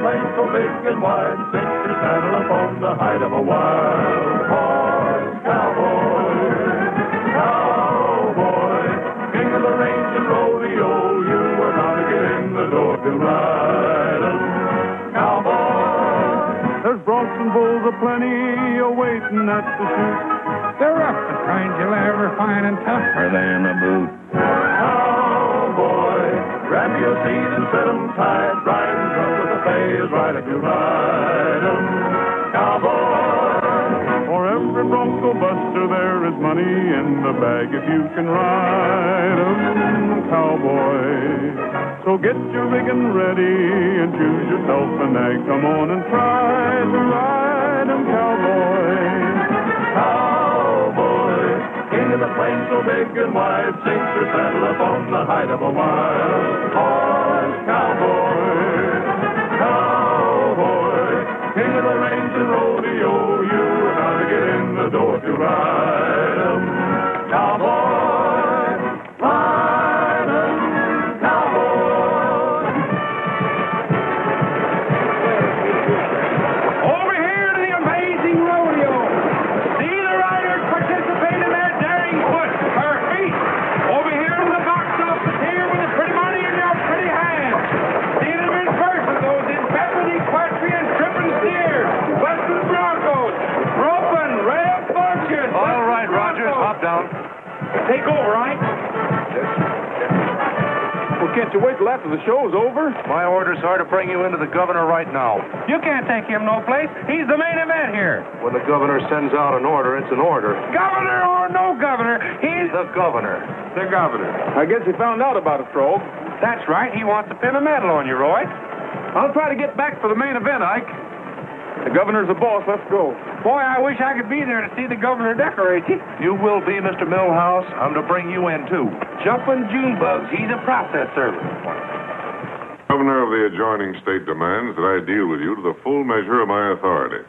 plain so big and wide, sink your saddle upon the hide of a wild horse cowboy. Cowboy, king of the range and rodeo, you are gonna get in the door to ride 'em. Cowboy. There's broncs and bulls aplenty awaiting at the chute. They're roughest kinds you'll ever find and tougher than a boot. Cowboy, grab your seat and set 'em tight. Ride and trust with the pay is right if you ride 'em. Cowboy. For every bronco buster there is money in the bag if you can ride 'em, cowboy. So get your rigging ready and choose yourself a nag. Come on and try to ride 'em, cowboy. Cowboy, king of the plains so big and wide, sink your saddle upon the hide of a wild horse cowboy. Cowboy, king of the range and rodeo, you are gonna get in the door to ride 'em. Cowboy, ride 'em, cowboy. Over here to the amazing rodeo. See the riders participate in their daring foot, or feet. Over here to the box office here with the pretty money in your pretty hands. See them in person, those intrepid equestrian tripping steers, western broncos, roping, red bunches. All right, Rogers, hop down. Take over, right? Well, can't you wait till after the show's over? My orders are to bring you into the governor right now. You can't take him no place. He's the main event here. When the governor sends out an order, it's an order. Governor or no governor, he's The governor. The governor. I guess he found out about it, Frog. That's right. He wants to pin a medal on you, Roy. I'll try to get back for the main event, Ike. The governor's the boss. Let's go. Boy, I wish I could be there to see the governor decorate you. You will be, Mr. Millhouse. I'm to bring you in, too. Jumping June bugs. He's a process server. Governor of the adjoining state demands that I deal with you to the full measure of my authority.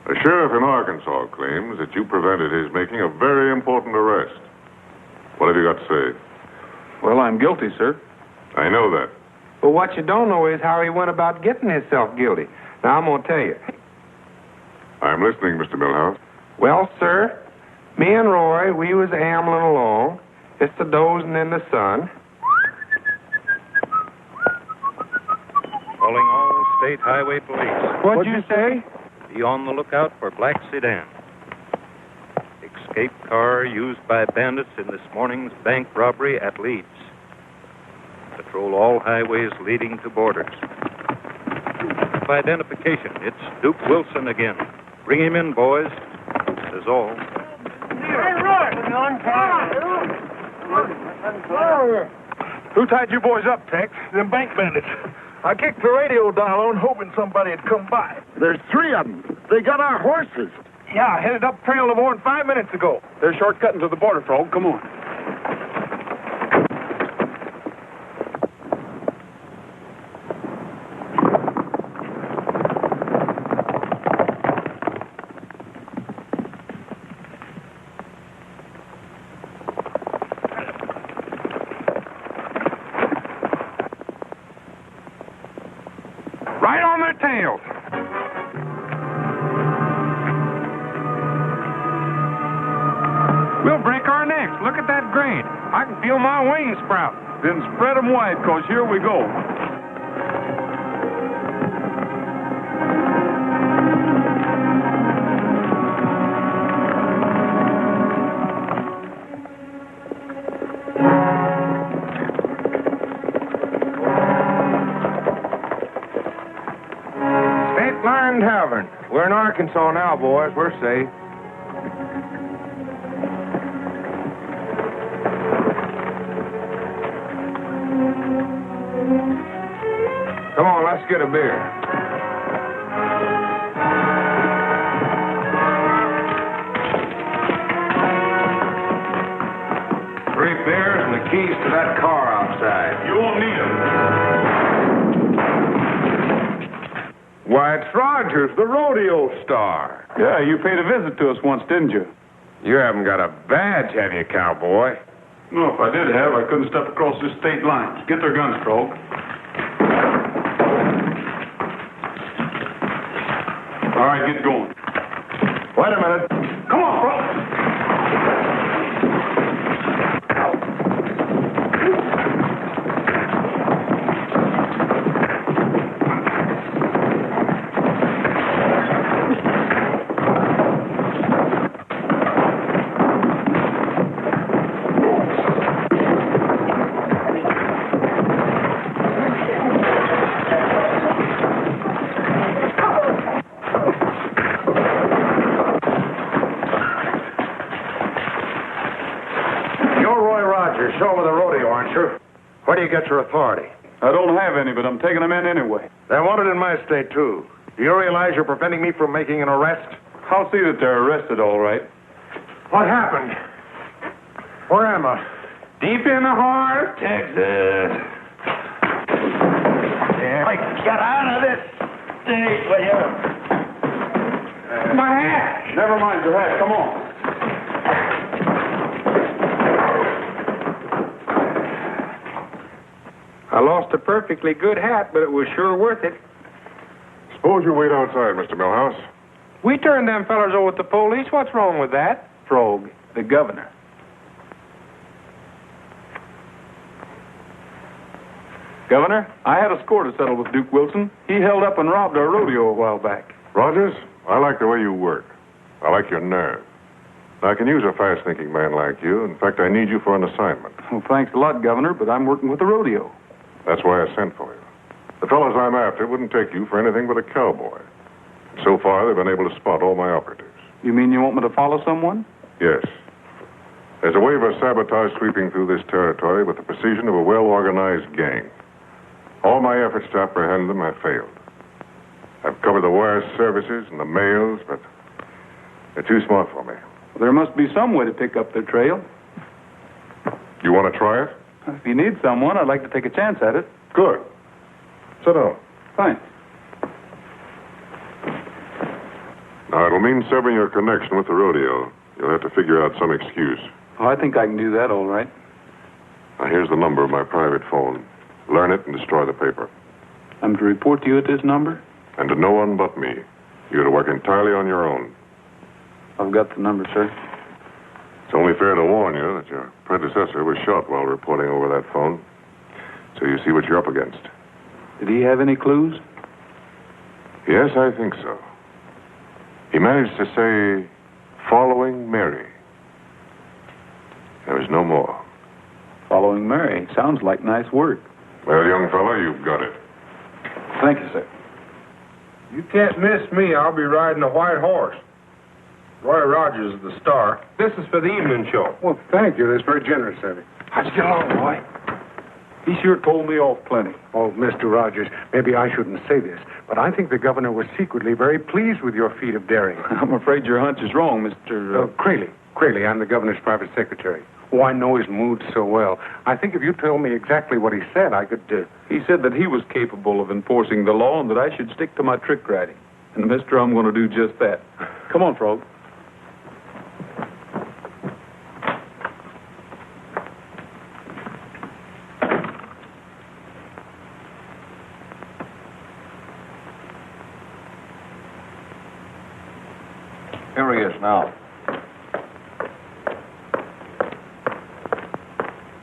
A sheriff in Arkansas claims that you prevented his making a very important arrest. What have you got to say? Well, I'm guilty, sir. I know that. But what you don't know is how he went about getting himself guilty. Now, I'm going to tell you. I'm listening, Mr. Millhouse. Well, sir, me and Roy, we was ambling along. It's the dozing in the sun. Calling all state highway police. What'd you say? Be on the lookout for black sedan. Escape car used by bandits in this morning's bank robbery at Leeds. Patrol all highways leading to borders. Identification. It's Duke Wilson again. Bring him in, boys. That's all. Hey, Roy! Who tied you boys up, Tex? Them bank bandits. I kicked the radio dial on, hoping somebody'd come by. There's 3 of them. They got our horses. Yeah, I headed up trail no more than 5 minutes ago. They're shortcutting to the border, Frog. Come on. Right on their tails. We'll break our necks. Look at that grade. I can feel my wings sprout. Then spread them wide, 'cause here we go. State Line Tavern. We're in Arkansas now, boys. We're safe. Come on, let's get a beer. Three beers and the keys to that car outside. You won't need them. Why, it's Rogers, the rodeo star. Yeah, you paid a visit to us once, didn't you? You haven't got a badge, have you, cowboy? No, if I did have, I couldn't step across this state line. Get their guns, Frog. All right, get going. Wait a minute. Come on, bro. Show with the rodeo, aren't you? Where do you get your authority? I don't have any, but I'm taking them in anyway. They're wanted in my state, too. Do you realize you're preventing me from making an arrest? I'll see that they're arrested, all right. What happened? Where am I? Deep in the heart of Texas. Yeah. Get out of this state, will you? My hat. Never mind your hat. Come on. I lost a perfectly good hat, but it was sure worth it. Suppose you wait outside, Mr. Millhouse. We turned them fellers over to the police. What's wrong with that? Frog, the governor. Governor, I had a score to settle with Duke Wilson. He held up and robbed our rodeo a while back. Rogers, I like the way you work. I like your nerve. I can use a fast-thinking man like you. In fact, I need you for an assignment. Well, thanks a lot, Governor, but I'm working with the rodeo. That's why I sent for you. The fellows I'm after wouldn't take you for anything but a cowboy. So far, they've been able to spot all my operatives. You mean you want me to follow someone? Yes. There's a wave of sabotage sweeping through this territory with the precision of a well-organized gang. All my efforts to apprehend them have failed. I've covered the wire services and the mails, but they're too smart for me. Well, there must be some way to pick up their trail. You want to try it? If you need someone, I'd like to take a chance at it. Good. Sit down. Thanks. Now, it'll mean severing your connection with the rodeo. You'll have to figure out some excuse. Oh, I think I can do that all right. Now, here's the number of my private phone. Learn it and destroy the paper. I'm to report to you at this number? And to no one but me. You're to work entirely on your own. I've got the number, sir. It's only fair to warn you that your predecessor was shot while reporting over that phone. So you see what you're up against. Did he have any clues? Yes, I think so. He managed to say, following Mary. There was no more. Following Mary. Sounds like nice work. Well, young fellow, you've got it. Thank you, sir. You can't miss me. I'll be riding a white horse. Roy Rogers is the star. This is for the evening show. Well, thank you. That's very generous of you. How'd you get along, Roy? He sure told me off plenty. Oh, Mr. Rogers, maybe I shouldn't say this, but I think the governor was secretly very pleased with your feat of daring. I'm afraid your hunch is wrong, Mr. Crayley. Crayley, I'm the governor's private secretary. Oh, I know his mood so well. I think if you told me exactly what he said, I could... He said that he was capable of enforcing the law and that I should stick to my trick riding. And, mister, I'm going to do just that. Come on, Frog. Here he is now.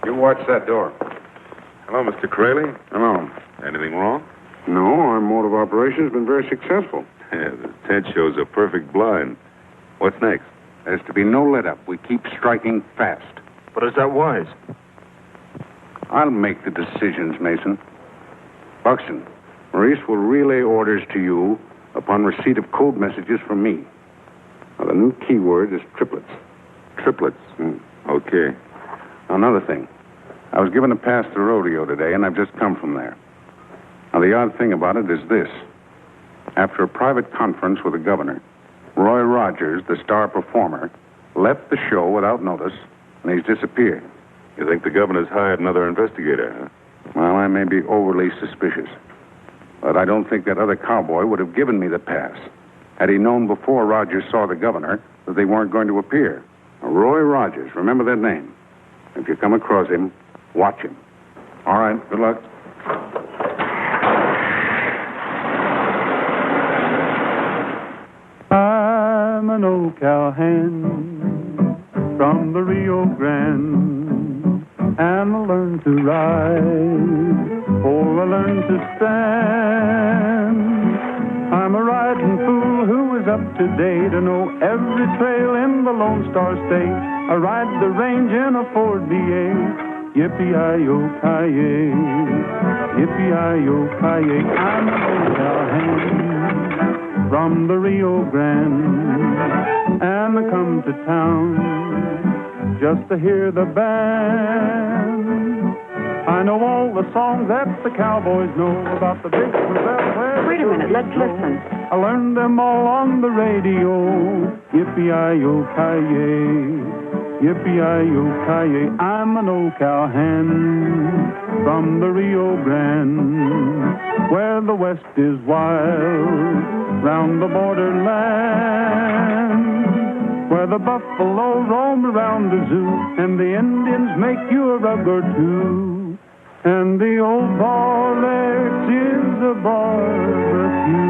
You watch that door. Hello, Mr. Crayley. Hello. Anything wrong? No, our mode of operation has been very successful. Yeah, the tent shows a perfect blind. What's next? There's to be no let-up. We keep striking fast. But is that wise? I'll make the decisions, Mason. Buxton, Maurice will relay orders to you upon receipt of code messages from me. Now, the new keyword is triplets. Triplets. Okay. Another thing. I was given a pass to rodeo today, and I've just come from there. Now, the odd thing about it is this. After a private conference with the governor, Roy Rogers, the star performer, left the show without notice, and he's disappeared. You think the governor's hired another investigator, huh? Well, I may be overly suspicious, but I don't think that other cowboy would have given me the pass had he known before Rogers saw the governor that they weren't going to appear. Now, Roy Rogers, remember that name. If you come across him, watch him. All right, good luck. cowhand from the Rio Grande, and I learned to ride before I learned to stand. I'm a riding fool who is up to date. I know every trail in the Lone Star State. I ride the range in a Ford V8. Yippee-yi-yo-ki-yay, yippee-yi-yo-ki-yay. I'm an old cowhand from the Rio Grande, and I come to town just to hear the band. I know all the songs that the cowboys know about the big where. Wait a minute, let's listen. I learned them all on the radio. Yippee-yi-yo-ki-yay, yippee-yi-yo-ki-yay. I'm an old cowhand from the Rio Grande, where the west is wild, round the borderland, where the buffalo roam around the zoo, and the Indians make you a rug or two. And the old Barlex is a barbecue.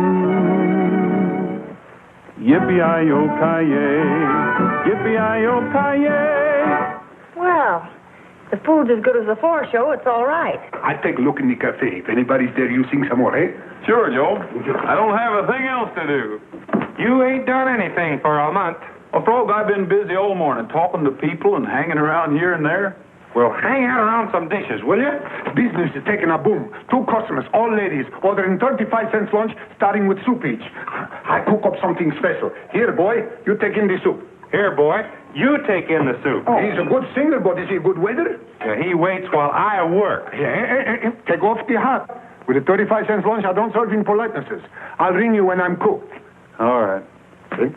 Yippee-yi-yo-ki-yay, yippee-yi-yo-ki-yay. Well, the food's as good as the fore-show. It's all right. I'll take a look in the cafe. If anybody's there, you sing some more, eh? Sure, Joe. I don't have a thing else to do. You ain't done anything for a month. Well, Frog, I've been busy all morning talking to people and hanging around here and there. Well, hang out around some dishes, will you? Business is taking a boom. 2 customers, all ladies, ordering 35 cents lunch, starting with soup each. I cook up something special. Here, boy, you take in the soup. Here, boy, you take in the soup. Oh. He's a good singer, but is he a good waiter? Yeah, he waits while I work. Yeah, take off the hat. With the 35 cents lunch, I don't serve in politenesses. I'll ring you when I'm cooked. All right. See?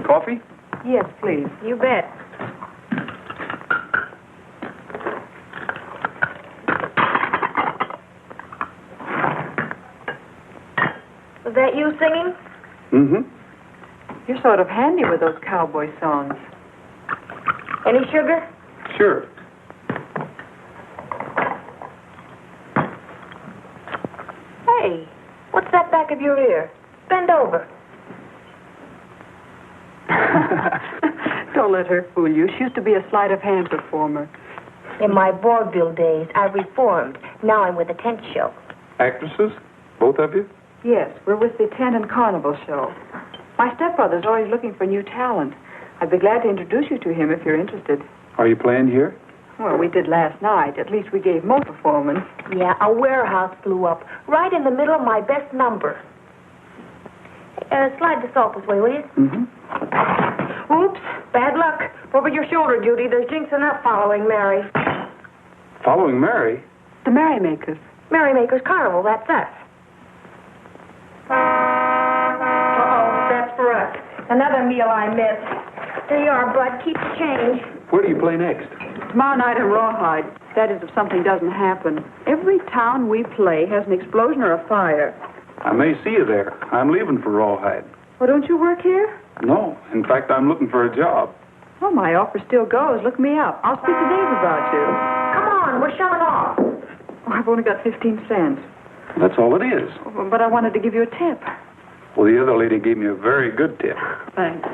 Coffee? Yes, please. You bet. Was that you singing? Mm-hmm. You're sort of handy with those cowboy songs. Any sugar? Sure. Hey, what's that back of your ear? Bend over. Don't let her fool you. She used to be a sleight of hand performer. In my vaudeville days, I reformed. Now I'm with a tent show. Actresses? Both of you? Yes, we're with the Tent and Carnival show. My stepbrother's always looking for new talent. I'd be glad to introduce you to him if you're interested. Are you playing here? Well, we did last night. At least we gave more performance. Yeah, a warehouse blew up right in the middle of my best number. Slide the salt this way, will you? Mm-hmm. Oops, bad luck. Over your shoulder, Judy. There's jinxing up following Mary. Following Mary? The Merrymakers. Merrymakers Carnival, that's us. Uh-oh, that's for us. Another meal I missed. There you are, Bud. Keep the change. Where do you play next? Tomorrow night in Rawhide. That is, if something doesn't happen. Every town we play has an explosion or a fire. I may see you there. I'm leaving for Rawhide. Well, don't you work here? No. In fact, I'm looking for a job. Well, my offer still goes. Look me up. I'll speak to Dave about you. Come on, we're shoving off. Oh, I've only got 15 cents. That's all it is. Oh, but I wanted to give you a tip. Well, the other lady gave me a very good tip. Thanks.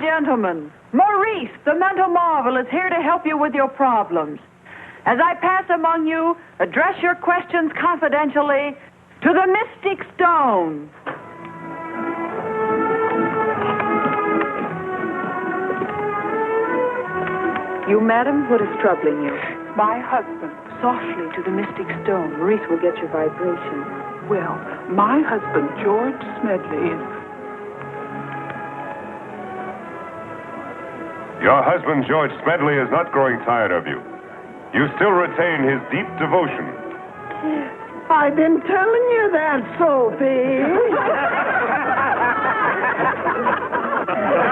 Gentlemen, Maurice, the mental marvel, is here to help you with your problems. As I pass among you, address your questions confidentially to the Mystic Stone. You, madam, what is troubling you? My husband. Softly to the Mystic Stone. Maurice will get your vibration. Well, my husband, George Smedley, is... Your husband, George Smedley, is not growing tired of you. You still retain his deep devotion. I've been telling you that, Sophie.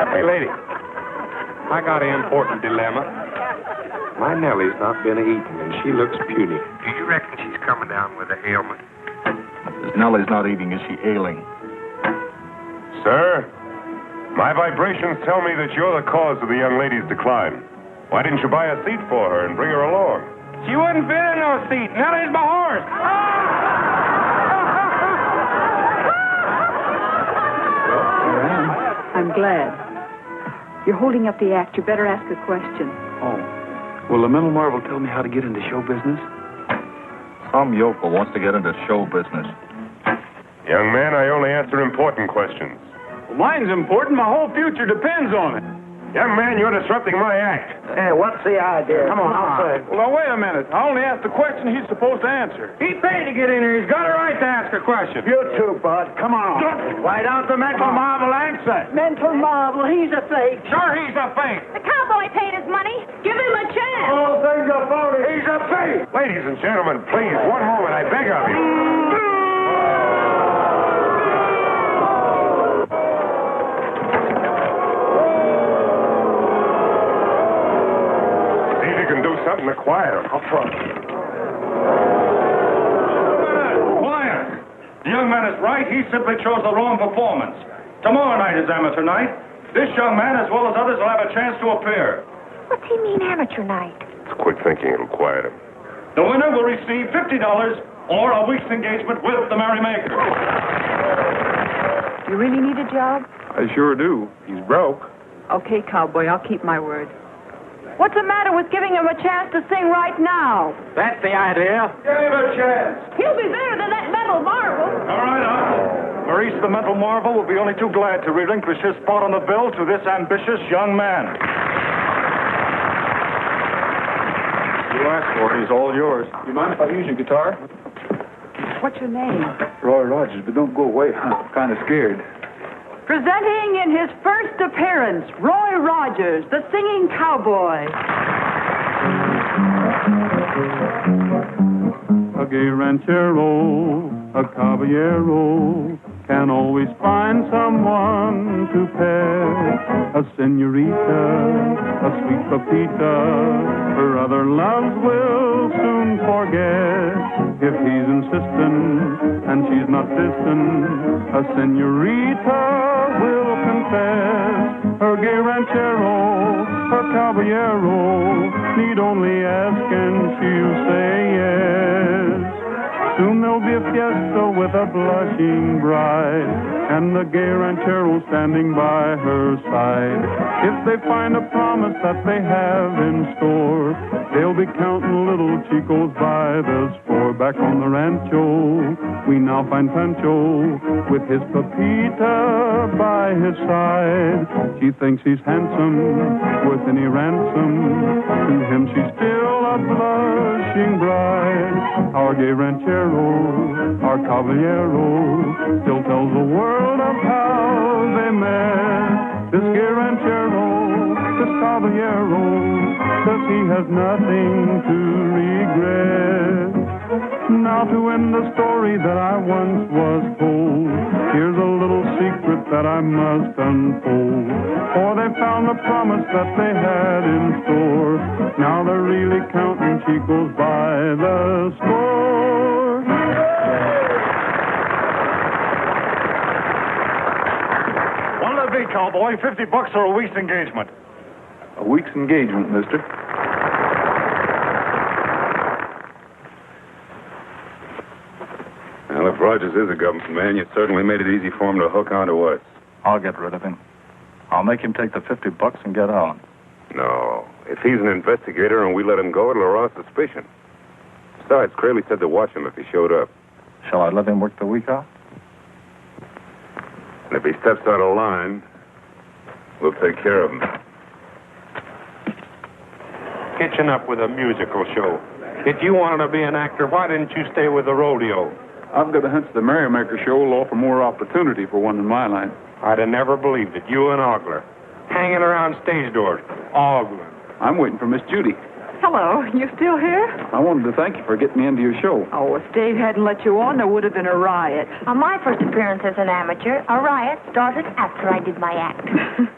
Hey, lady. I got an important dilemma. My Nellie's not been eating, and she looks puny. Do you reckon she's coming down with an ailment? If Nellie's not eating, is she ailing? Sir, my vibrations tell me that you're the cause of the young lady's decline. Why didn't you buy a seat for her and bring her along? She wouldn't fit in no seat. Nellie's my horse. I'm glad. You're holding up the act. You better ask a question. Oh. Will the mental marvel tell me how to get into show business? Some yokel wants to get into show business. Young man, I only answer important questions. Well, mine's important. My whole future depends on it. Young man, you're disrupting my act. Hey, what's the idea? Come on, outside. Well, now, wait a minute. I only asked the question he's supposed to answer. He paid to get in here. He's got a right to ask a question. You too, Bud. Come on. Why don't the mental marvel answer? Mental marvel, he's a fake. Sure, he's a fake. The cowboy paid his money. Give him a chance. All things are phony. He's a fake. Ladies and gentlemen, please, one moment, I beg of you. Something to quiet him. I'll try. Quiet. The young man is right. He simply chose the wrong performance. Tomorrow night is amateur night. This young man, as well as others, will have a chance to appear. What's he mean, amateur night? It's quick thinking. It'll quiet him. The winner will receive $50 or a week's engagement with the merrymaker. You really need a job? I sure do. He's broke. Okay, cowboy, I'll keep my word. What's the matter with giving him a chance to sing right now? That's the idea. Give him a chance. He'll be better than that mental marvel. All right, Maurice, the mental marvel, will be only too glad to relinquish his spot on the bill to this ambitious young man. You asked for it. He's all yours. You mind if I use your guitar? What's your name? Roy Rogers, but don't go away. I'm kind of scared. Presenting in his first appearance, Roy Rogers, the singing cowboy. A gay ranchero, a caballero, can always find someone to pet. A senorita, a sweet pepita, her other loves will soon forget. If he's insistent and she's not distant, a senorita will confess. Her gay ranchero, her caballero, need only ask and she'll say yes. Soon there'll be a fiesta with a blushing bride, and the gay ranchero standing by her side. If they find a promise that they have in store, they'll be counting little chicos by the score. Back on the rancho, we now find Pancho with his Pepita by his side. She thinks he's handsome, worth any ransom. To him she's still a blushing bride. Our gay ranchero, our caballero, still tells the world of how they met. This gay ranchero, this caballero, says he has nothing to regret. Now to end the story that I once was told, here's a little secret that I must unfold. For they found the promise that they had in store. Now they're really counting chicos by the score. What'll it be, cowboy? $50 or a week's engagement? A week's engagement, mister. Well, if Rogers is a government man, you certainly made it easy for him to hook onto us. I'll get rid of him. I'll make him take the $50 and get on. No. If he's an investigator and we let him go, it'll arouse suspicion. Besides, Crayley said to watch him if he showed up. Shall I let him work the week off? And if he steps out of line, we'll take care of him. Catching up with a musical show. If you wanted to be an actor, why didn't you stay with the rodeo? I've got a hunch the Merrymaker show will offer more opportunity for one in my line. I'd have never believed it. You and Ogler. Hanging around stage doors. Ogler. I'm waiting for Miss Judy. Hello, you still here? I wanted to thank you for getting me into your show. Oh, if Dave hadn't let you on, there would have been a riot. On my first appearance as an amateur, a riot started after I did my act.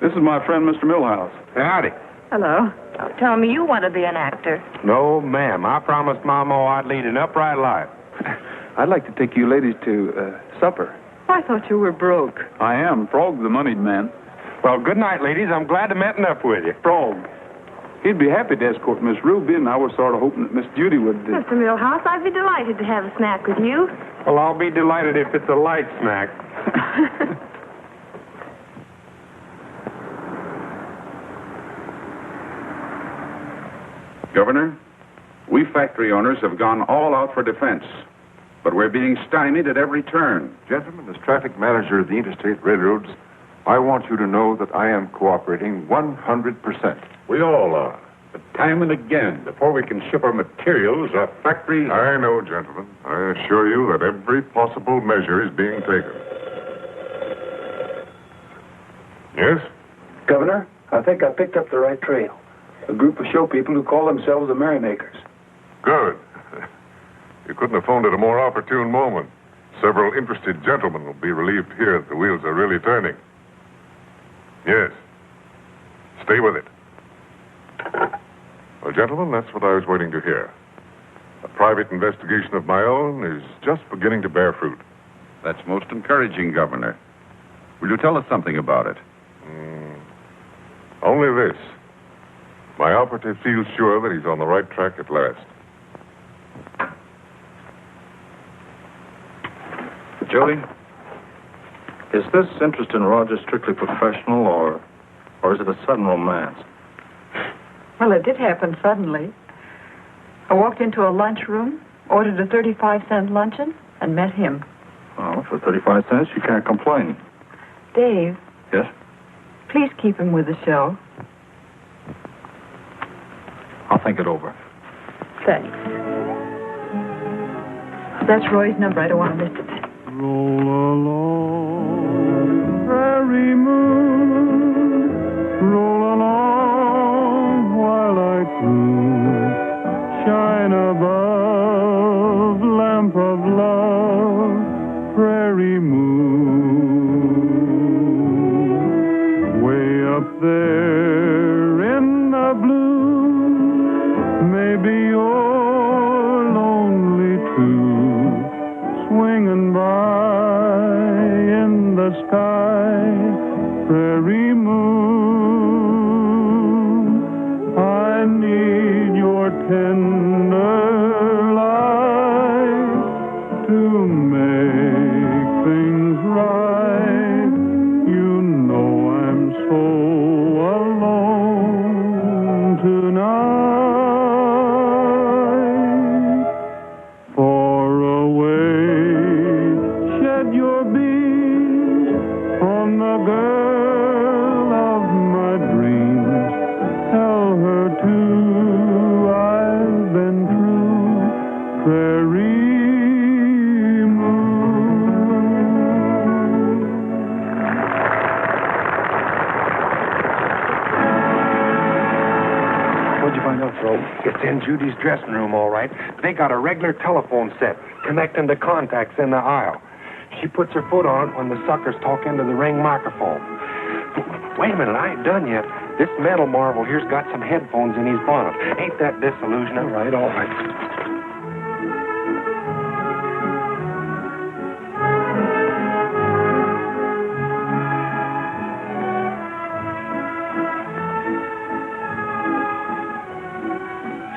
This is my friend, Mr. Millhouse. Howdy. Hello. Don't tell me you want to be an actor. No, ma'am. I promised Mama I'd lead an upright life. I'd like to take you ladies to supper. I thought you were broke. I am. Frog's the moneyed man. Well, good night, ladies. I'm glad to meeting up with you. Frog. He'd be happy to escort Miss Ruby, and I was sort of hoping that Miss Judy would... Mr. Millhouse, I'd be delighted to have a snack with you. Well, I'll be delighted if it's a light snack. Governor, we factory owners have gone all out for defense, but we're being stymied at every turn. Gentlemen, as traffic manager of the interstate railroads, I want you to know that I am cooperating 100%. We all are. But time and again, before we can ship our materials, our factories... I know, gentlemen. I assure you that every possible measure is being taken. Yes? Governor, I think I picked up the right trail. A group of show people who call themselves the Merrymakers. Good. You couldn't have phoned at a more opportune moment. Several interested gentlemen will be relieved here that the wheels are really turning. Yes. Stay with it. Well, gentlemen, that's what I was waiting to hear. A private investigation of my own is just beginning to bear fruit. That's most encouraging, Governor. Will you tell us something about it? Only this. My operative feels sure that he's on the right track at last. Jody, is this interest in Roger strictly professional, or is it a sudden romance? Well, it did happen suddenly. I walked into a lunchroom, ordered a 35-cent luncheon, and met him. Well, for 35 cents, you can't complain. Dave. Yes? Please keep him with the show. I'll think it over. Thanks. That's Roy's number. I don't want to miss it. Roll along, prairie moon, roll along while I croon, shine above, lamp of love, prairie moon, way up there in the blue, maybe you're lonely too, swinging by in the sky, prairie moon. I need your tender light to make things right. You know I'm so alone tonight. Far away, shed your beams on the girl of my dreams. Tell her too I've been true, prairie moon. What'd you find out, Fro? It's in Judy's dressing room, all right. They got a regular telephone set connecting the contacts in the aisle. She puts her foot on it when the suckers talk into the ring microphone. Wait a minute, I ain't done yet. This metal marvel here's got some headphones in his bonnet. Ain't that disillusioning? All right, all right.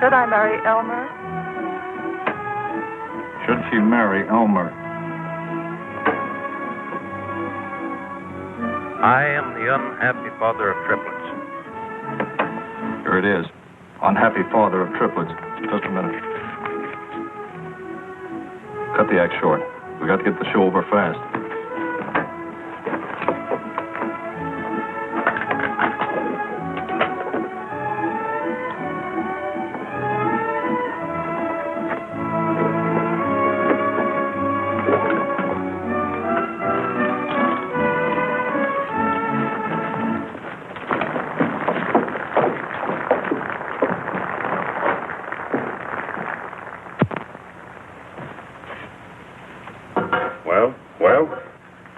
Should I marry Elmer? Should she marry Elmer? I am the unhappy father of triplets. it is. Unhappy father of triplets. Just a minute. Cut the act short. We got to get the show over fast.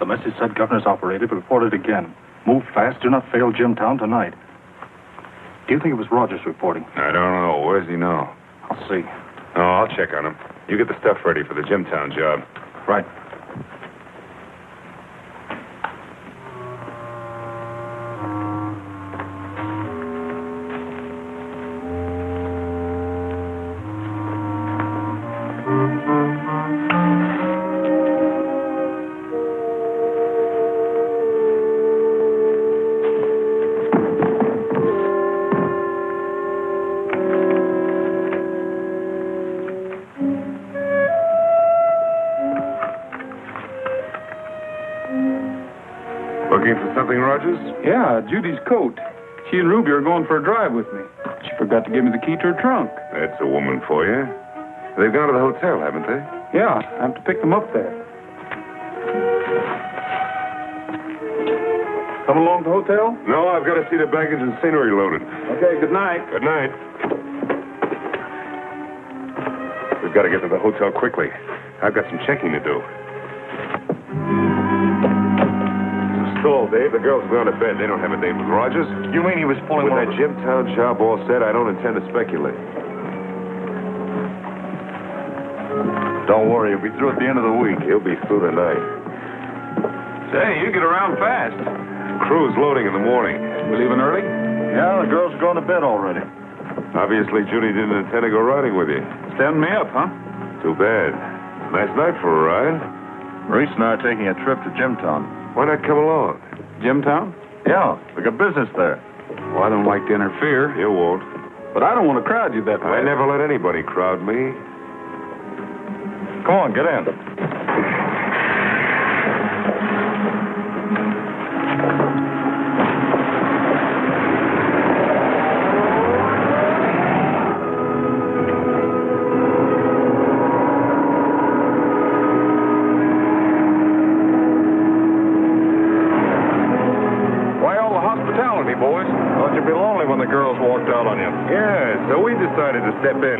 The message said governor's operated, but reported again. Move fast, do not fail Jimtown tonight. Do you think it was Rogers reporting? I don't know. Where does he know? I'll see. Oh, I'll check on him. You get the stuff ready for the Jimtown job. Right. Looking for something, Rogers? Yeah, Judy's coat. She and Ruby are going for a drive with me. She forgot to give me the key to her trunk. That's a woman for you. They've gone to the hotel, haven't they? Yeah, I have to pick them up there. Come along to the hotel? No, I've got to see the baggage and scenery loaded. Okay, good night. Good night. We've got to get to the hotel quickly. I've got some checking to do. Stall, Dave. The girls have gone to bed. They don't have a date with Rogers. You mean he was pulling With one that of Jimtown job all set, I don't intend to speculate. Don't worry, he'll be through at the end of the week. He'll be through tonight. Say, you get around fast. Crew's loading in the morning. We leaving early? Yeah, the girls are going to bed already. Obviously, Judy didn't intend to go riding with you. Stand me up, huh? Too bad. Nice night for a ride. Reese and I are taking a trip to Jimtown. Why not come along? Jimtown? Yeah, we got business there. Well, I don't like to interfere. You won't. But I don't want to crowd you that way. I never let anybody crowd me. Come on, get in. Boys, thought you'd be lonely when the girls walked out on you. Yeah, so we decided to step in.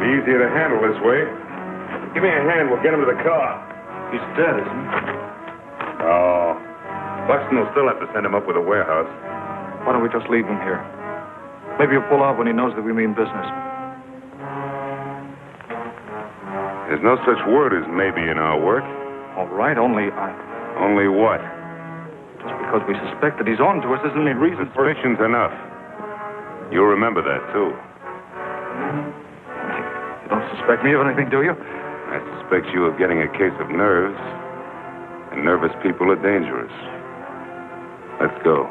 Easier to handle this way. Give me a hand. We'll get him to the car. He's dead, isn't he? Oh. Buxton will still have to send him up with a warehouse. Why don't we just leave him here? Maybe he'll pull out when he knows that we mean business. There's no such word as maybe in our work. All right, only Only what? just because we suspect that he's on to us isn't any reason for it. Suspicion's enough. You'll remember that, too. You don't suspect me of anything, do you? I suspect you of getting a case of nerves. And nervous people are dangerous. Let's go.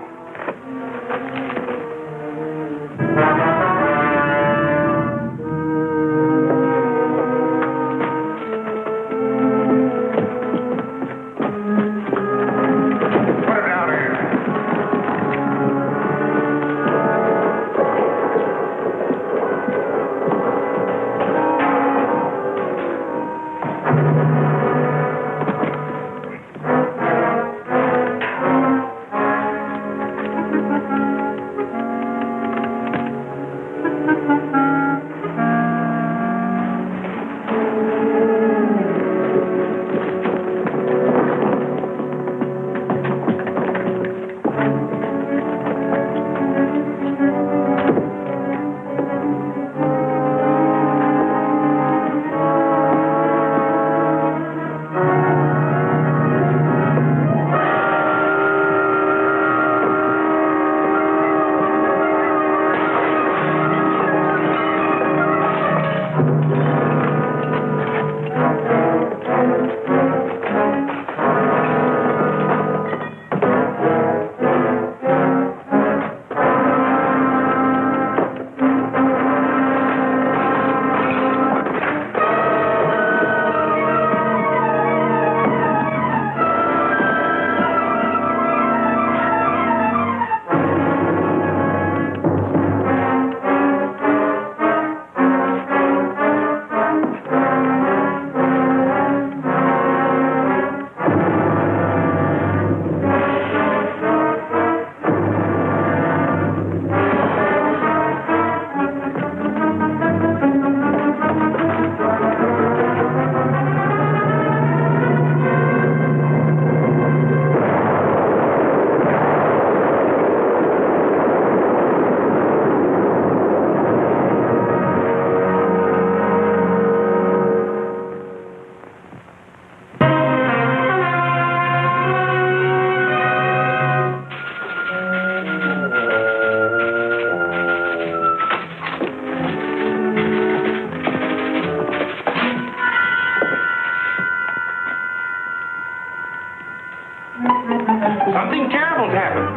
Something terrible's happened.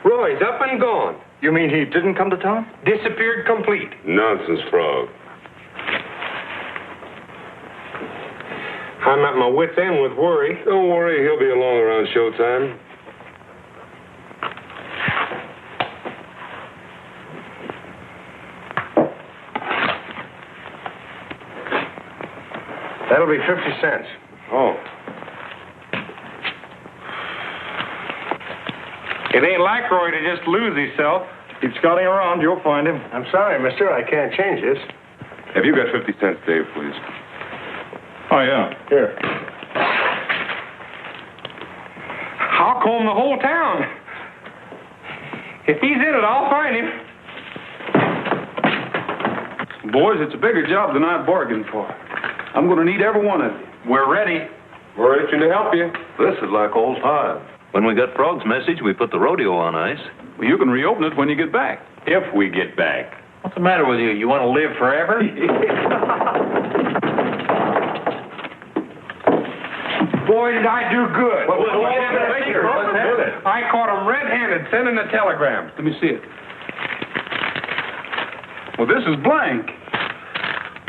Roy's up and gone. You mean he didn't come to town? Disappeared complete. Nonsense, Frog. I'm at my wit's end with worry. Don't worry, he'll be along around showtime. That'll be 50 cents. Oh. It ain't like Roy to just lose himself. Keep scouting around, you'll find him. I'm sorry, mister, I can't change this. Have you got 50 cents, Dave, please? Oh, yeah. Here. I'll comb the whole town. If he's in it, I'll find him. Boys, it's a bigger job than I bargained for. I'm going to need every one of you. We're ready. We're itching to help you. This is like old times. When we got Frog's message, we put the rodeo on ice. Well, you can reopen it when you get back. If we get back. What's the matter with you? You want to live forever? Boy, did I do good. What? I caught him red-handed sending a telegram. Let me see it. Well, this is blank.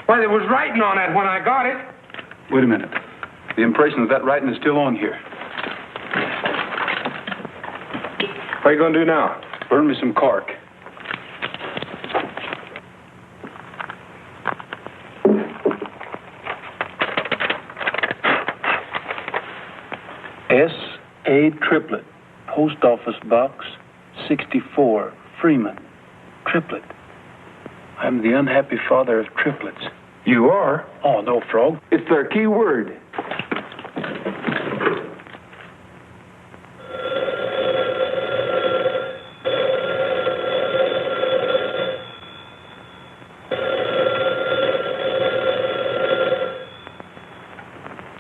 Why, there was writing on it when I got it. Wait a minute. The impression of that writing is still on here. What are you going to do now? Burn me some cork. S.A. Triplet, Post Office Box 64, Freeman. Triplet. I'm the unhappy father of triplets. You are? Oh, no, Frog. It's their key word.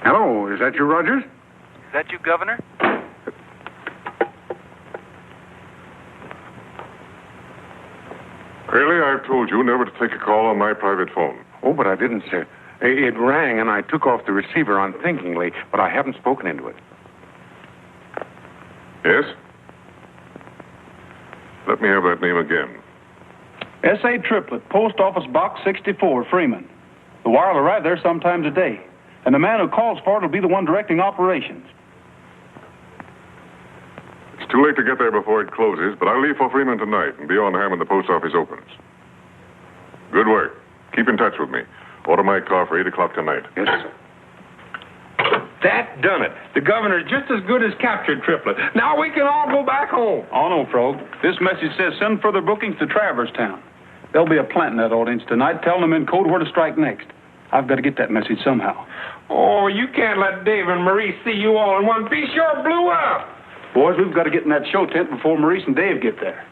Hello, is that you, Rogers? Is that you, Governor? Haley, I've told you never to take a call on my private phone. Oh, but I didn't, sir. It rang, and I took off the receiver unthinkingly, but I haven't spoken into it. Yes? Let me have that name again. S.A. Triplet, Post Office Box 64, Freeman. The wire will arrive there sometime today, and the man who calls for it will be the one directing operations. It's too late to get there before it closes, but I'll leave for Freeman tonight and be on hand when the post office opens. Good work. Keep in touch with me. Order my car for 8 o'clock tonight. Yes, sir. That done it. The governor's just as good as captured Triplet. Now we can all go back home. Oh, no, Frog. This message says send further bookings to Traverstown. There'll be a plant in that audience tonight telling them in code where to strike next. I've got to get that message somehow. Oh, you can't let Dave and Maurice see you all in one piece. You're blew up. Boys, we've got to get in that show tent before Maurice and Dave get there.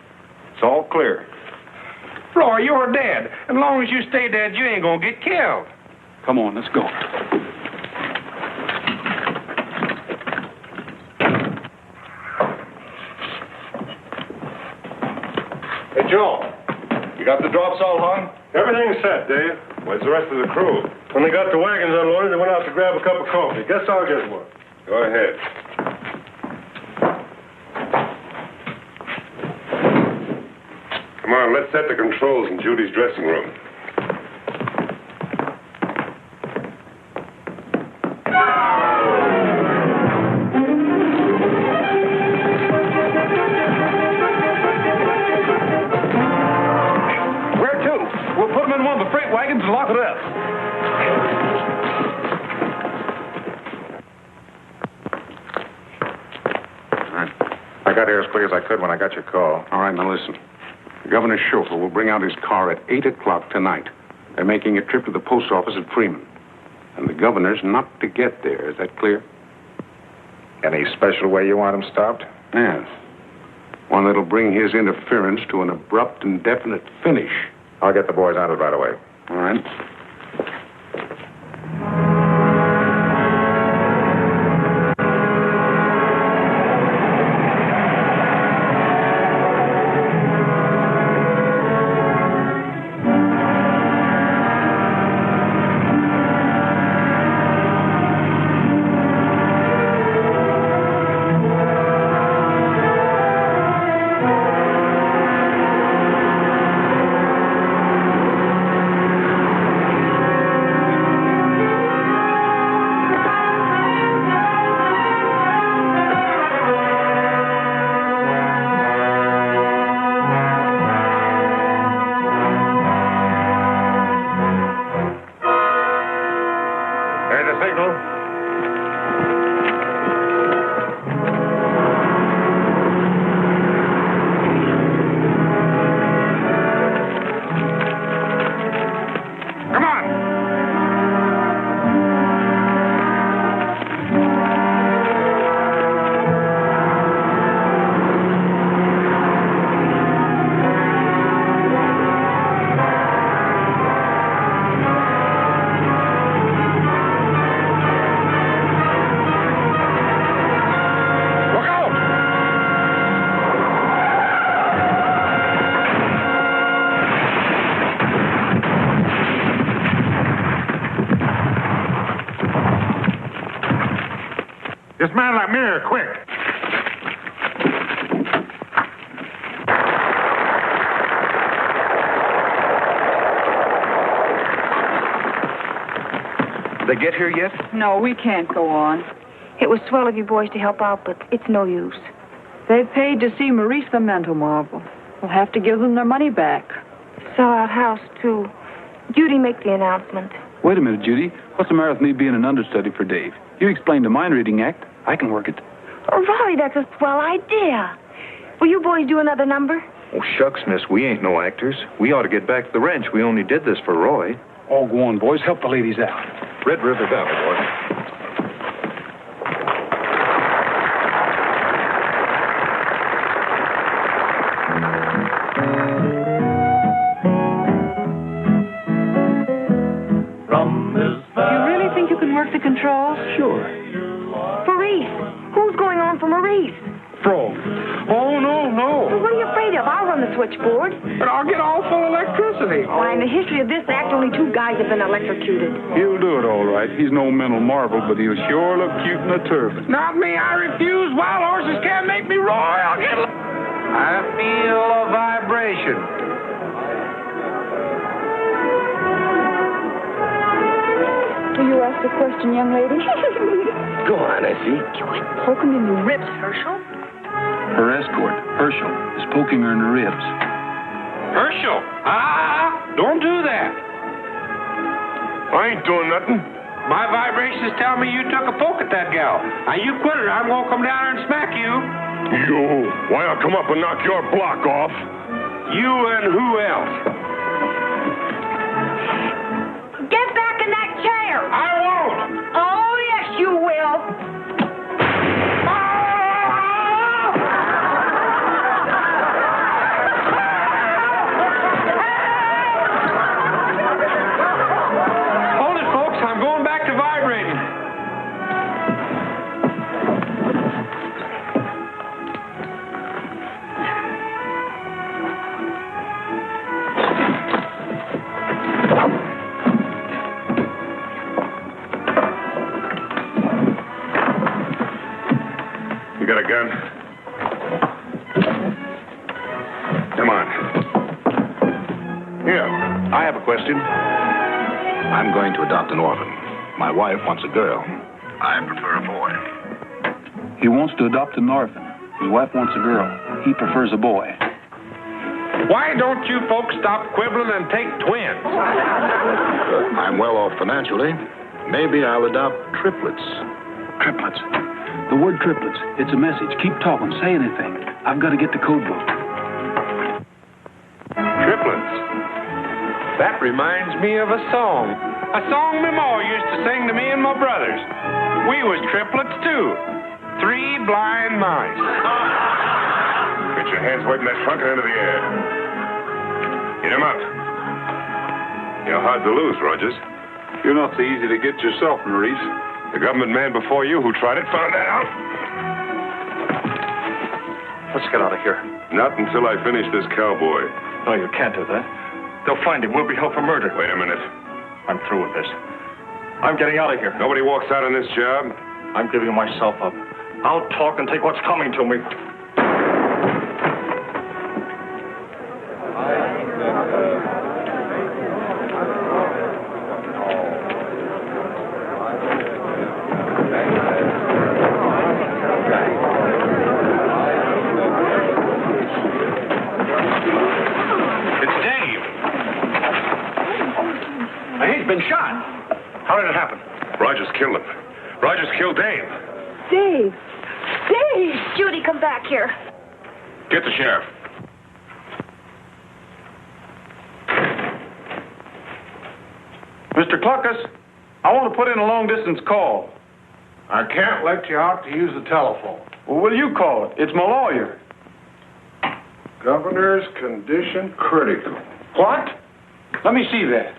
It's all clear. Roy, you're dead. As long as you stay dead, you ain't gonna get killed. Come on, let's go. Hey, Joe. You got the drops all hung? Everything's set, Dave. Where's the rest of the crew? When they got the wagons unloaded, they went out to grab a cup of coffee. Guess I'll get one. Go ahead. Come on, let's set the controls in Judy's dressing room. Where to? We'll put them in one of the freight wagons and lock it up. All right. I got here as quick as I could when I got your call. All right, now listen. The governor's chauffeur will bring out his car at 8 o'clock tonight. They're making a trip to the post office at Freeman. And the governor's not to get there. Is that clear? Any special way you want him stopped? Yes. One that'll bring his interference to an abrupt and definite finish. I'll get the boys on it right away. All right. signal. Come on. Dismantle that mirror, quick. They get here yet? No, we can't go on. It was swell of you boys to help out, but it's no use. They've paid to see Maurice the mental marvel. We'll have to give them their money back. Sell out house, too. Judy, make the announcement. Wait a minute, Judy. What's the matter with me being an understudy for Dave? You explained a mind-reading act. I can work it. Oh, Rolly, that's a swell idea. Will you boys do another number? Oh, shucks, miss. We ain't no actors. We ought to get back to the ranch. We only did this for Roy. Oh, go on, boys. Help the ladies out. Red River Valley, boy. You really think you can work the controls? Sure. Maurice. Who's going on for Maurice? Frog. Oh, no. Well, what are you afraid of? I'll run the switchboard. But I'll get all full electricity. Why, in the history of this act, only 2 guys have been electrocuted. He'll do it all right. He's no mental marvel, but he'll sure look cute in a turban. Not me. I refuse. Wild horses can't make me roar. I'll get... I feel a vibration. Will you ask a question, young lady? Go on, Effie. Poke him in the ribs, Herschel. Her escort, Herschel, is poking her in the ribs. Herschel. Don't do that. I ain't doing nothing. My vibrations tell me you took a poke at that gal. Now, you quit her. I'm going to come down there and smack you. You. Why, I'll come up and knock your block off. You and who else? Get back in that chair! I won't! Oh, yes, you will. Hold it, folks. I'm going back to vibrating. You got a gun? Come on. Here. I have a question. I'm going to adopt an orphan. My wife wants a girl. I prefer a boy. He wants to adopt an orphan. His wife wants a girl. He prefers a boy. Why don't you folks stop quibbling and take twins? I'm well off financially. Maybe I'll adopt triplets. Triplets. The word triplets. It's a message. Keep talking. Say anything. I've got to get the code book. Triplets. That reminds me of a song. A song my ma used to sing to me and my brothers. We was triplets, too. 3 blind mice. Get your hands away from that trunk and into the air. Get him up. You're hard to lose, Rogers. You're not so easy to get yourself, Maurice. The government man before you who tried it found that out. Let's get out of here. Not until I finish this cowboy. No, you can't do that. They'll find him. We'll be held for murder. Wait a minute. I'm through with this. I'm getting out of here. Nobody walks out on this job. I'm giving myself up. I'll talk and take what's coming to me. Rogers killed him. Rogers killed Dave. Dave! Dave! Judy, come back here. Get the sheriff. Mr. Cluckus, I want to put in a long-distance call. I can't let you out to use the telephone. Well, will you call it? It's my lawyer. Governor's condition critical. What? Let me see that.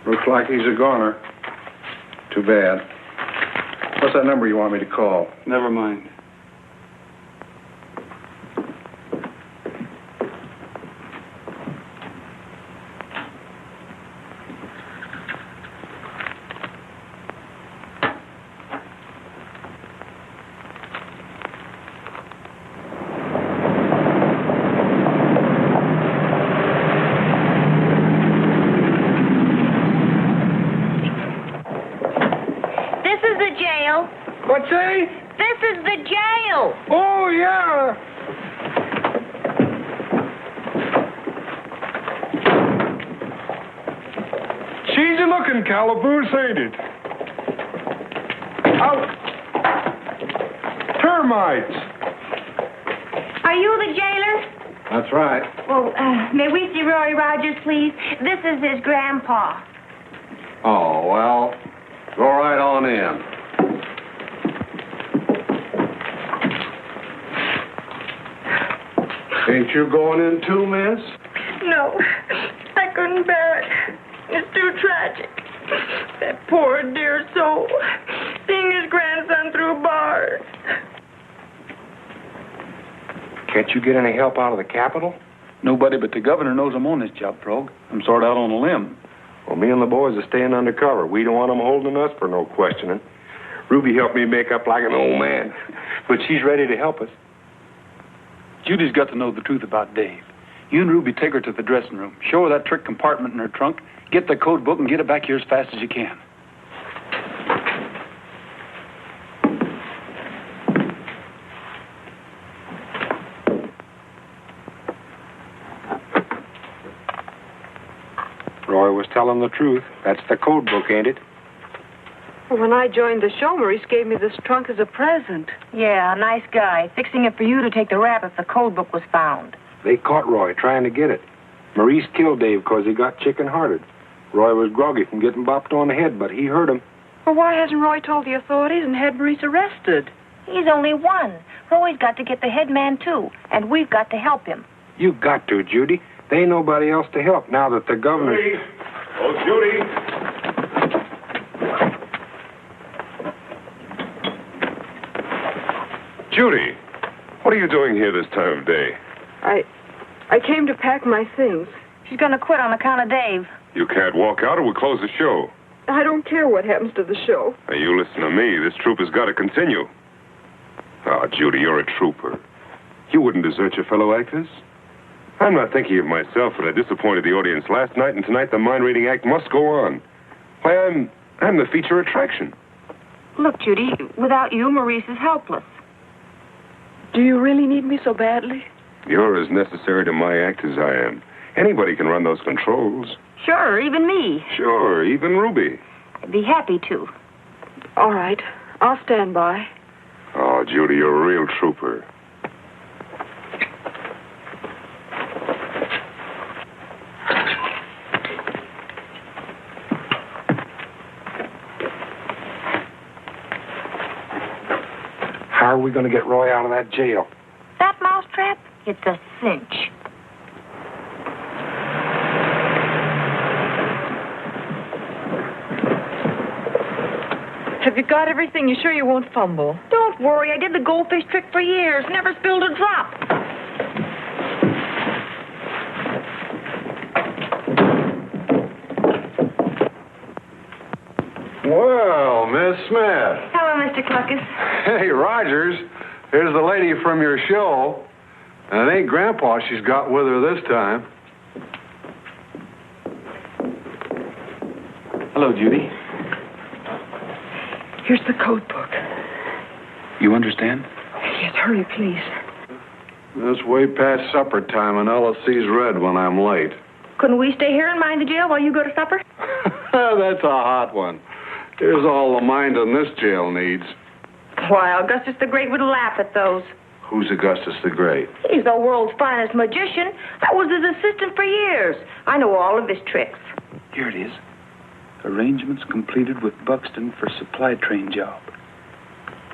Looks like he's a goner. Too bad. What's that number you want me to call? Never mind. What's that? This is the jail. Oh, yeah. Cheesy looking calaboose, ain't it? Out. Termites. Are you the jailer? That's right. Well, may we see Roy Rogers, please? This is his grandpa. Oh, well, go right on in. Ain't you going in too, miss? No, I couldn't bear it. It's too tragic. That poor dear soul, seeing his grandson through bars. Can't you get any help out of the Capitol? Nobody but the governor knows I'm on this job, Frog. I'm sort of out on a limb. Well, me and the boys are staying undercover. We don't want them holding us for no questioning. Ruby helped me make up like an old man, but she's ready to help us. Judy's got to know the truth about Dave. You and Ruby take her to the dressing room. Show her that trick compartment in her trunk. Get the code book and get it back here as fast as you can. Roy was telling the truth. That's the code book, ain't it? When I joined the show, Maurice gave me this trunk as a present. Yeah, nice guy. Fixing it for you to take the rap if the code book was found. They caught Roy trying to get it. Maurice killed Dave because he got chicken-hearted. Roy was groggy from getting bopped on the head, but he hurt him. Well, why hasn't Roy told the authorities and had Maurice arrested? He's only one. Roy's got to get the head man, too, and we've got to help him. You got to, Judy. There ain't nobody else to help now that the governor... Judy. Oh, Judy. Judy, what are you doing here this time of day? I came to pack my things. She's going to quit on account of Dave. You can't walk out or we'll close the show. I don't care what happens to the show. Now, you listen to me. This troupe has got to continue. Ah, Judy, you're a trooper. You wouldn't desert your fellow actors. I'm not thinking of myself, but I disappointed the audience last night, and tonight the mind-reading act must go on. Why, I'm the feature attraction. Look, Judy, without you, Maurice is helpless. Do you really need me so badly? You're as necessary to my act as I am. Anybody can run those controls. Sure, even me. Sure, even Ruby. I'd be happy to. All right. I'll stand by. Oh, Judy, you're a real trooper. How are we going to get Roy out of that jail? That mousetrap? It's a cinch. Have you got everything? You sure you won't fumble? Don't worry. I did the goldfish trick for years. Never spilled a drop. Well, Miss Smith. Hello, Mr. Cluckus. Hey, Rogers. Here's the lady from your show. And it ain't Grandpa she's got with her this time. Hello, Judy. Here's the code book. You understand? Yes, hurry, please. It's way past supper time, and LSC's red when I'm late. Couldn't we stay here and mind the jail while you go to supper? That's a hot one. Here's all the minding this jail needs. Why, Augustus the Great would laugh at those. Who's Augustus the Great? He's the world's finest magician. I was his assistant for years. I know all of his tricks. Here it is. Arrangements completed with Buxton for supply train job.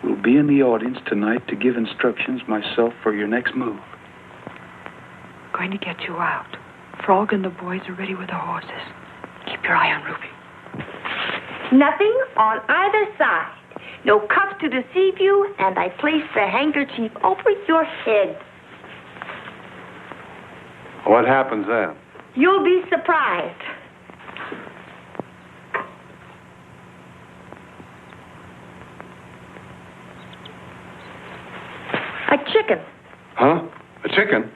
We'll be in the audience tonight to give instructions myself for your next move. Going to get you out. Frog and the boys are ready with the horses. Keep your eye on Ruby. Nothing on either side. No cuffs to deceive you, and I place the handkerchief over your head. What happens then? You'll be surprised. A chicken. Huh? A chicken?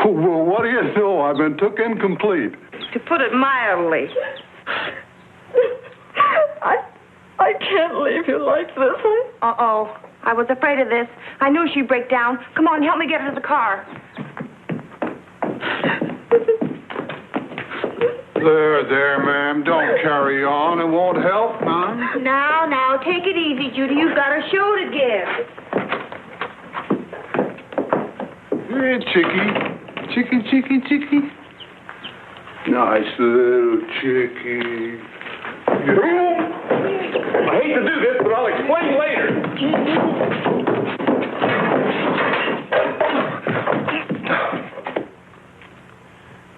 Well, what do you know? I've been took incomplete. To put it mildly. I can't leave you like this. Uh-oh. I was afraid of this. I knew she'd break down. Come on, help me get her to the car. There, ma'am. Don't carry on. It won't help none. Now, take it easy, Judy. You've got a show to give. Hey, Chickie. Chickie. Nice little Chickie. I hate to do this, but I'll explain later.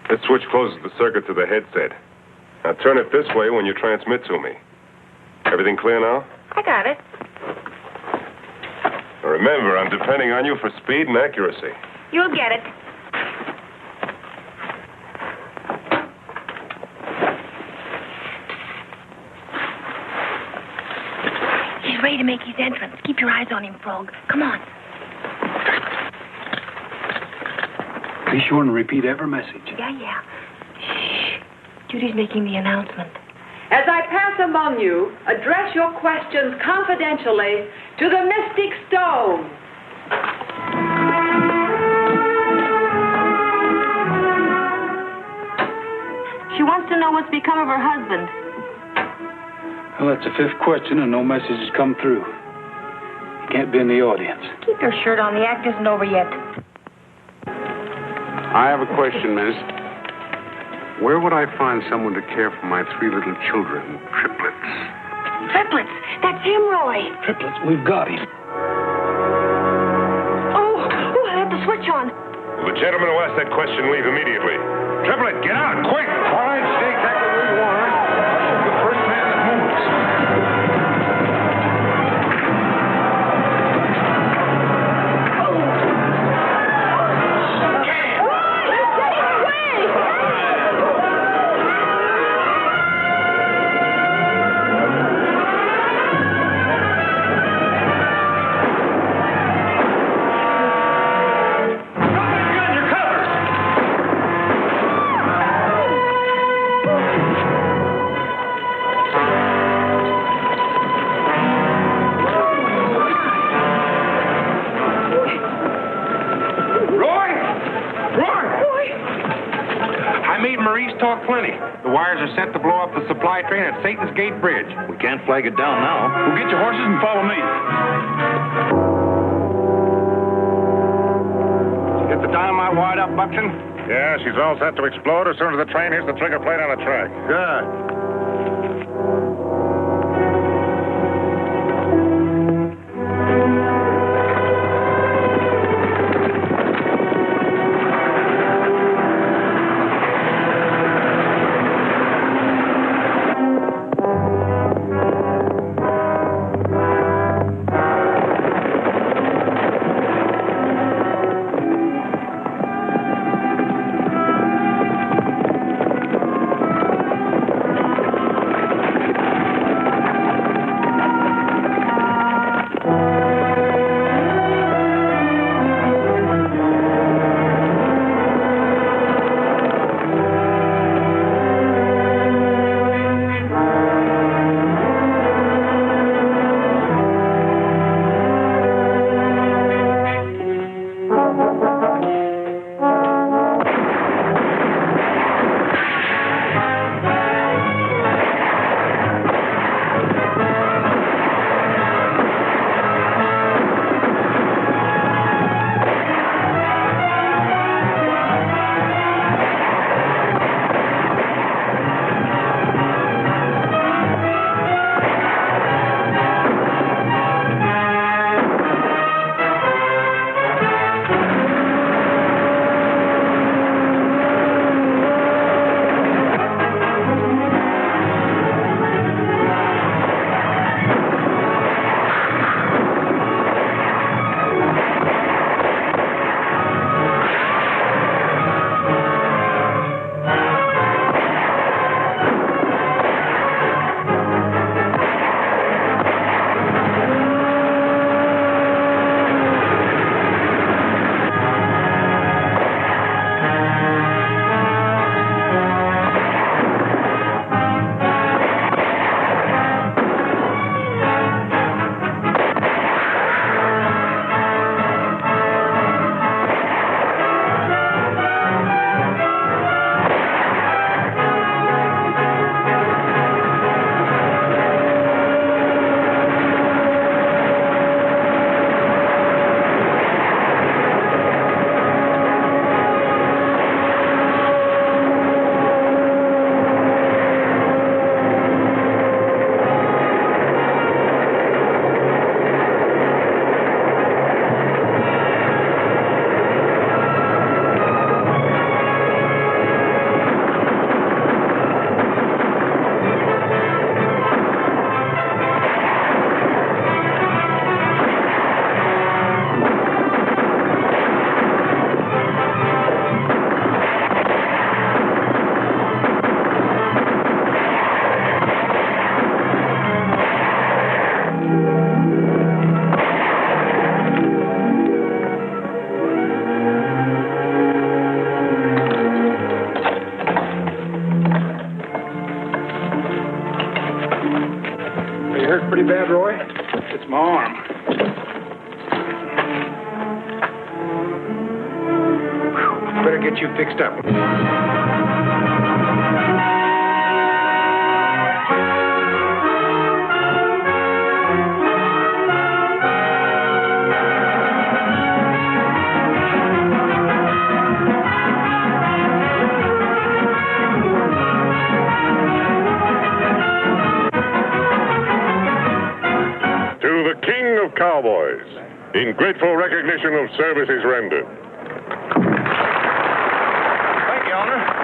This switch closes the circuit to the headset. Now turn it this way when you transmit to me. Everything clear now? I got it. Now remember, I'm depending on you for speed and accuracy. You'll get it. He's ready to make his entrance. Keep your eyes on him, Frog. Come on. Be sure and repeat every message. Yeah. Shh. Judy's making the announcement. As I pass among you, address your questions confidentially to the Mystic Stone. She wants to know what's become of her husband. Well, that's the fifth question, and no message has come through. You can't be in the audience. Keep your shirt on. The act isn't over yet. I have a question, miss. Where would I find someone to care for my 3 little children, triplets? Triplets. That's him, Roy. Triplets, we've got him. Oh, I have the switch on. Will the gentleman who asked that question leave immediately? Triplet, get out, quick! All right, stay exactly where you are. The first man that moves. Talk plenty. The wires are set to blow up the supply train at Satan's Gate Bridge. We can't flag it down now. Well, get your horses and follow me. Get the dynamite wired up, Buxton? Yeah, she's all set to explode as soon as the train hits the trigger plate on the track. Good. better get you fixed up. Cowboys, in grateful recognition of services rendered. Thank you, Honor.